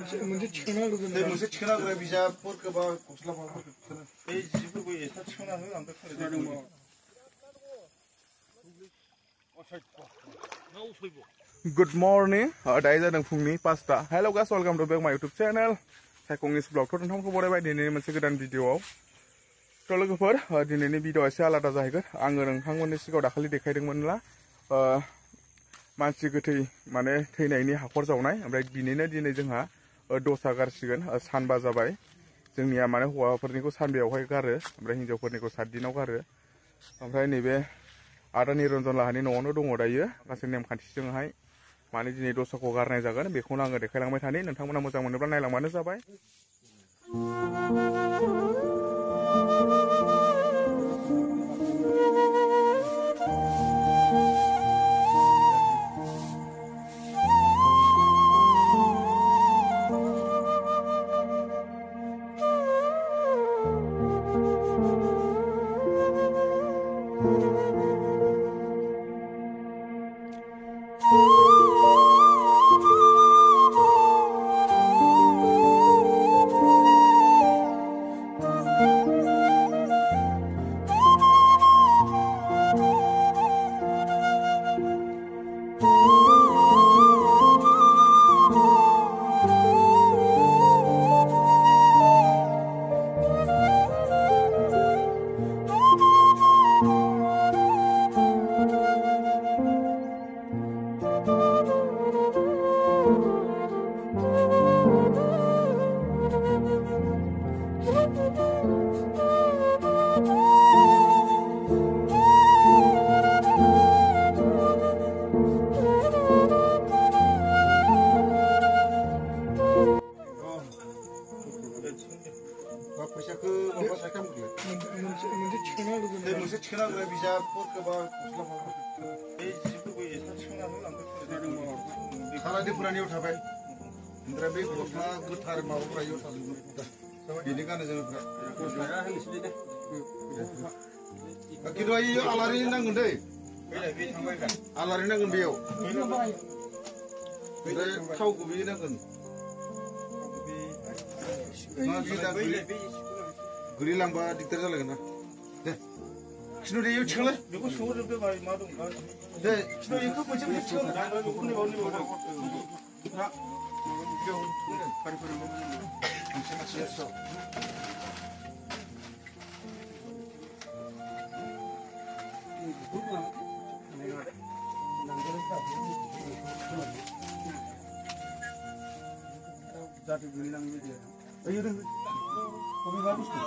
मोनसे थिखोना होगोन दै मोनसे थिखोना होग्रा बिजाबफोरखौ बा गस्ला माबाफोरखौ थिखोना बे जिफोरखौ एसे थिखोना हो ओमफ्राय खालाय दंबावो Good morning, दायो जादों फुंनि 5टा। Hello guys, welcome to back my YouTube channel साइकोंगिस ब्लॉग। तो नोंथांखौ बरायबाय दिनैनि मोनसे गोदान भिडियोआव। तो लोगोफोर, दिनैनि भिडियोआ एसे आलादा जाहैगोन। आङो नोंथांमोननि सिगाङाव दाखालि देखायदोंमोनला मानसि गोथै माने थैनायनि हाखर जावनाय, ओमफ्राय बिनिनो दिनै जोंहा दसा गारसिगोन। सानबा जाबाय जोंनिया, माने हौवाफोरनिखौ सानबायावहाय गारो, ओमफ्राय हिनजावफोरनिखौ 7 दिनाव गारो। ओमफ्राय नैबे आदा निरन्जन लाहानि न'आवनो दङ दायो, गासै नेमखान्थिजोंहाय माने दिनै दसाखौ गारनाय जागोन। बेखौनो आङो देखायलांबाय थानि, नोंथांमोना मोजां मोनोब्ला नायलांबानो जाबाय। मोनसे थिखोना होग्रा बिजाबफोरखौ बा गस्ला माबाफोरखौ बे जिफोरखौ एसे थिखोना हो ओमफ्राय खालाय दंबावो खालायफोरा इयाव थाबाय, ओमफ्राय बे गस्ला गोथार माबाफोरा इयाव थाजोबगोन। बेनि गानो जोमग्रा खिन्थु इयो आलारि नांगोन दै, आलारि नांगोन बेयाव, ओमफ्राय थाव गुबै नांगोन। गोलैलांबा दिगदार जालायगोन ना। दे खिन्थु दे इयाव थिखांलाय, बेखौ सोहरजोबदो मा दं दे। खिन्थु इखौ मोनसे जाहाथे गोलैलाङो दे। बबेबा बुस्थु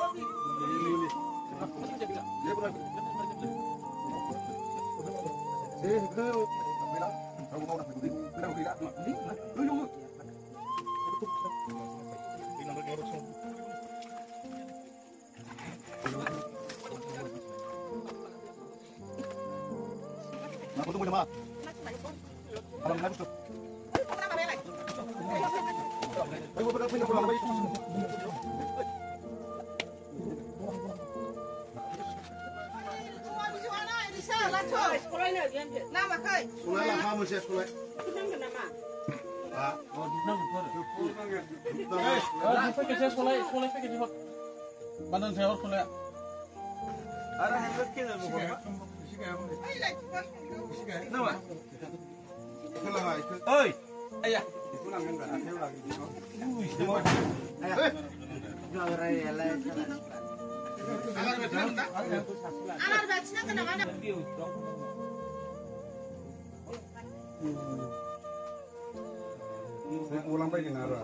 ulang baik dengan arah.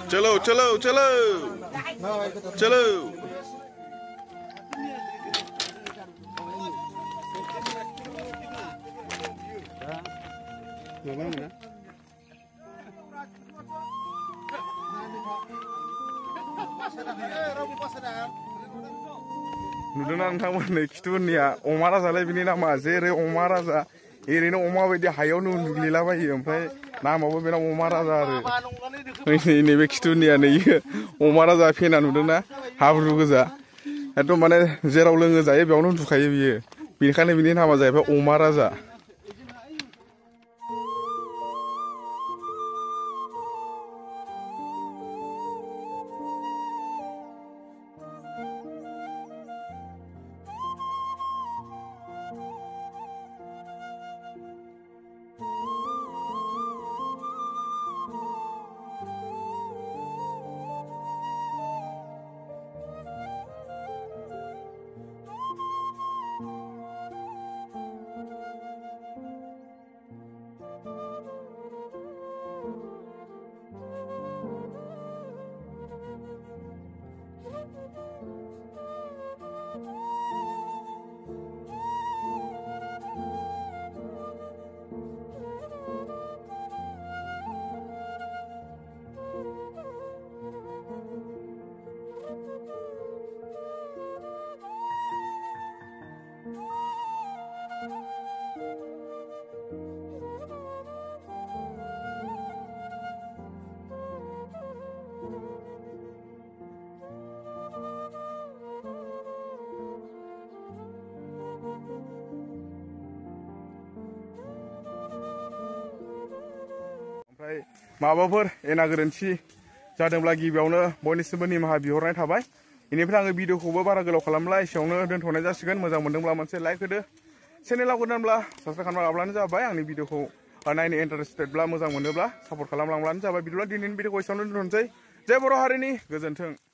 चलो चलो चलो चलो। नुदोंना नोंथांमोन खिथुनिया अमा राजालाय, बिनि नामा जेरै अमा राजा एरैनो अमा बायदि हायावनो उन्दुग्लिलाबायो, ओमफ्राय नामावबो बेनाव अमा राजा आरो नैबे खिथुनिया नै अमा राजा फेना नुदोंना हाब्रु गोजा एकदम माने जेराव लोङो जायो बेयावनो उन्दुखायो बियो बेनिखायनो बिनि नामा जाहैबाय अमा राजा ओमफ्राय माबाफोर एना गोरोन्थि जादोंब्ला गिबियावनो बयनिसिमबो निमाहा बिहरनाय थाबाय बेनिफ्राय आङो भिडिअखौबो बारा गोलाव खालामला एसेयावनो दोनथ'नाय जासिगोन मोजां मोनदोंब्ला मोनसे लाइक होदो चेनेलाव गोदानब्ला साबस्क्राइब खालामब्लानो जाबाय आंनि भिडिअखौ नायनो इन्टारेस्टेडब्ला मोजां मोनोब्ला सापर्ट खालामलांब्लानो जाबाय बिदिब्ला दिनैनि भिडिअखौ एसेयावनो दोनथ'नोसै जय बर' हारिनि गोजोन्थों।